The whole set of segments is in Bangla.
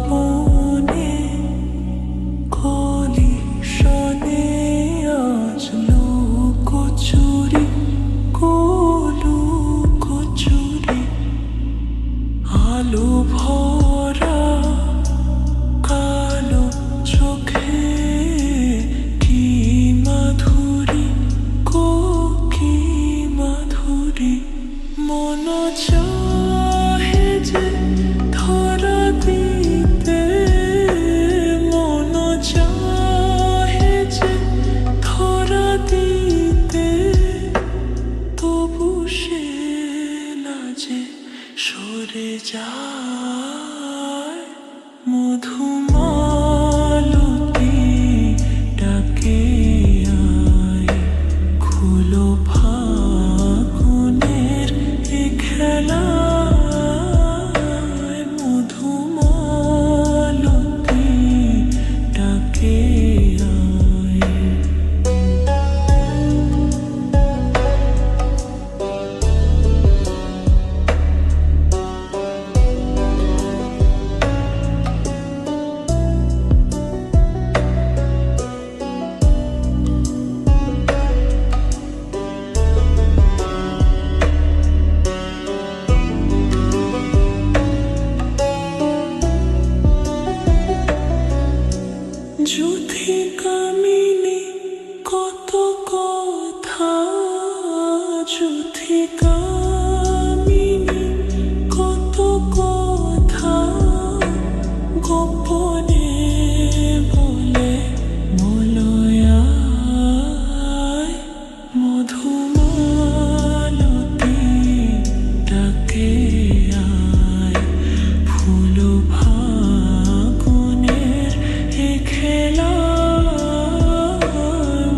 বনে কলি শনে আজ লুকোচুরি লুকোচুরি আলো ভরা কালো চোখে কি মাধুরী কি মাধুরী মন চাহে যে ধরা দিতে মন চাহে যে ধরা দিতে তবু সে লাজে সরে যায় মধুমালতী ডাকে আয় খুলো ফাগুনের এ খেলায় মধুমালতী ডাকে আয় যুথিকামিনী কত কথা যুথিকামিনী কত কথা গোপনে বলে মলয়ায় মধুমালতী ডাকে আয় ফুল ফাগুনের এ খেলা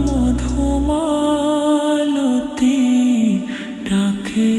মধুমালতী ডাকে